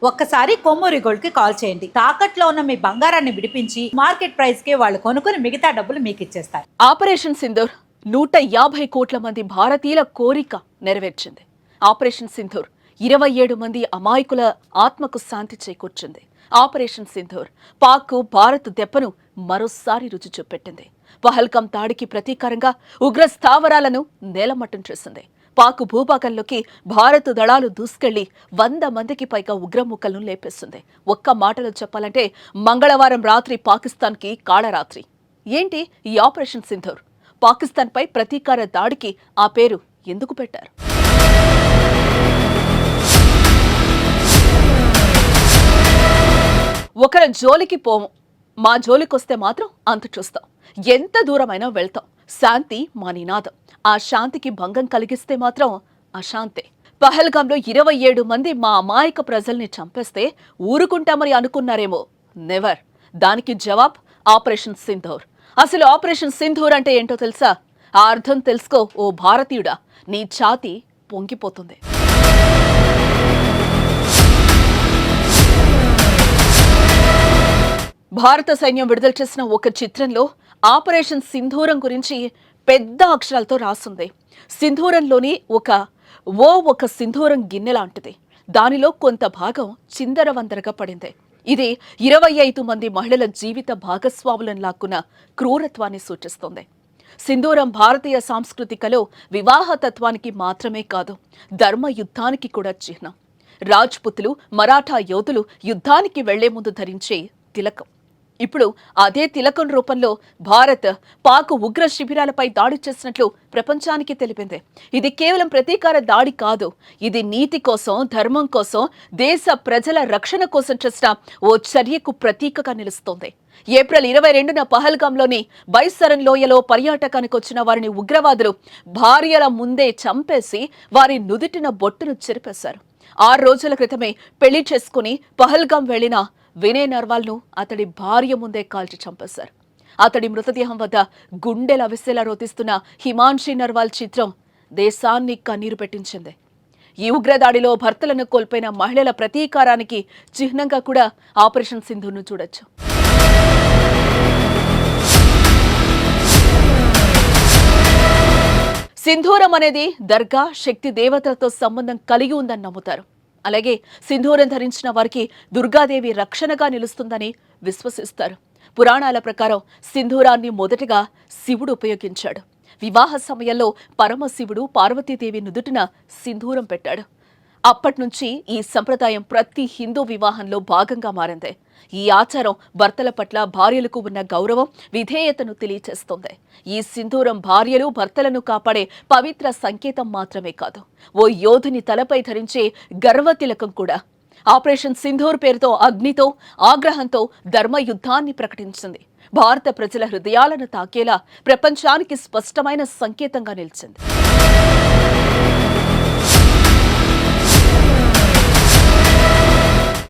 ఒక్కసారి కొమ్మూరి గోల్డ్ కి కాల్ చేయండి. తాకట్లో ఉన్న మీ బంగారాన్ని విడిపించి మార్కెట్ ప్రైస్ కి వాళ్ళు కొనుక్కుని మిగతా డబ్బులు మీకు ఇచ్చేస్తారు. ఆపరేషన్ సింధూర్ 150 కోట్ల మంది భారతీయుల కోరిక నెరవేర్చింది. ఆపరేషన్ సింధూర్ 27 మంది అమాయకుల ఆత్మకు శాంతి చేకూర్చింది. ఆపరేషన్ సింధూర్ పాక్ భారత్ దెబ్బను మరోసారి రుచి చూపెట్టింది. పహల్గాం దాడికి ప్రతీకారంగా ఉగ్ర స్థావరాలను నేలమట్టం చేసింది. పాక్ భూభాగంలోకి భారత్ దళాలు దూసుకెళ్లి 100 మందికి పైగా ఉగ్రముక్కలను లేపేస్తుంది. ఒక్క మాటలో చెప్పాలంటే మంగళవారం రాత్రి పాకిస్తాన్కి కాళరాత్రి. ఏంటి ఈ ఆపరేషన్ సింధూర్? పాకిస్తాన్పై ప్రతీకార దాడికి ఆ పేరు ఎందుకు పెట్టారు? ఒకరి జోలికి పోము, మా జోలికొస్తే మాత్రం అంత చూస్తాం. ఎంత దూరమైనా వెళ్తాం. శాంతి మా నినాదం. ఆ శాంతికి భంగం కలిగిస్తే మాత్రం అశాంతే. పహల్గాంలో 27 మంది మా అమాయక ప్రజల్ని చంపేస్తే ఊరుకుంటామని అనుకున్నారేమో. నెవర్. దానికి జవాబ్ ఆపరేషన్ సింధూర్. అసలు ఆపరేషన్ సింధూర్ అంటే ఏంటో తెలుసా? ఆ అర్థం తెలుసుకో ఓ భారతీయుడా, నీ ఛాతీ పొంగిపోతుంది. భారత సైన్యం విడుదల చేసిన ఒక చిత్రంలో ఆపరేషన్ సింధూరం గురించి పెద్ద అక్షరాలతో రాసుంది. సింధూరంలోని ఒక సింధూరం గిన్నె లాంటిది. దానిలో కొంత భాగం చిందరవందరగా పడింది. ఇది 25 మంది మహిళల జీవిత భాగస్వాములను లాక్కున్న క్రూరత్వాన్ని సూచిస్తోంది. సింధూరం భారతీయ సాంస్కృతికలో వివాహతత్వానికి మాత్రమే కాదు, ధర్మ యుద్ధానికి కూడా చిహ్నం. రాజ్పుతులు, మరాఠా యోధులు యుద్ధానికి వెళ్లే ముందు ధరించే తిలకం. ఇప్పుడు అదే తిలకం రూపంలో భారత్ పాక్ ఉగ్ర శిబిరాలపై దాడి చేసినట్లు ప్రపంచానికి తెలిపింది. ఇది కేవలం ప్రతీకార దాడి కాదు, ఇది నీతి కోసం, ధర్మం కోసం, దేశ ప్రజల రక్షణ కోసం చేసిన ఓ చర్యకు ప్రతీకగా నిలుస్తోంది. ఏప్రిల్ 22న పహల్గాంలోని బైసరన్ లోయలో పర్యాటకానికి వచ్చిన వారిని ఉగ్రవాదులు భార్యల ముందే చంపేసి వారి నుదిటిన బొట్టును చెరిపేశారు. 6 రోజుల క్రితమే పెళ్లి చేసుకుని పహల్గాం వెళ్లిన వినయ్ నర్వాల్ను అతడి భార్య ముందే కాల్చి చంపేశారు. అతడి మృతదేహం వద్ద గుండెల అవిసేలా రోతిస్తున్న హిమాన్షి నర్వాల్ చిత్రం దేశాన్ని కన్నీరు పెట్టించింది. ఈ ఉగ్రదాడిలో భర్తలను కోల్పోయిన మహిళల ప్రతీకారానికి చిహ్నంగా కూడా ఆపరేషన్ సింధూర్ను చూడొచ్చు. సింధూరం అనేది దర్గా, శక్తి దేవతలతో సంబంధం కలిగి ఉందని నమ్ముతారు. అలాగే సింధూరం ధరించిన వారికి దుర్గాదేవి రక్షణగా నిలుస్తుందని విశ్వసిస్తారు. పురాణాల ప్రకారం సింధూరాన్ని మొదటగా శివుడు ఉపయోగించాడు. వివాహ సమయంలో పరమశివుడు పార్వతీదేవి నుదుటిన సింధూరం పెట్టాడు. అప్పటి నుంచి ఈ సంప్రదాయం ప్రతి హిందూ వివాహంలో భాగంగా మారింది. ఈ ఆచారం భర్తల పట్ల భార్యలకు ఉన్న గౌరవం, విధేయతను తెలియచేస్తోంది. ఈ సింధూరం భార్యలు, భర్తలను కాపాడే పవిత్ర సంకేతం మాత్రమే కాదు, ఓ యోధుని తలపై ధరించే గర్వతిలకం కూడా. ఆపరేషన్ సింధూర్ పేరుతో అగ్నితో, ఆగ్రహంతో ధర్మ యుద్ధాన్ని ప్రకటించింది. భారత ప్రజల హృదయాలను తాకేలా ప్రపంచానికి స్పష్టమైన సంకేతంగా నిలిచింది.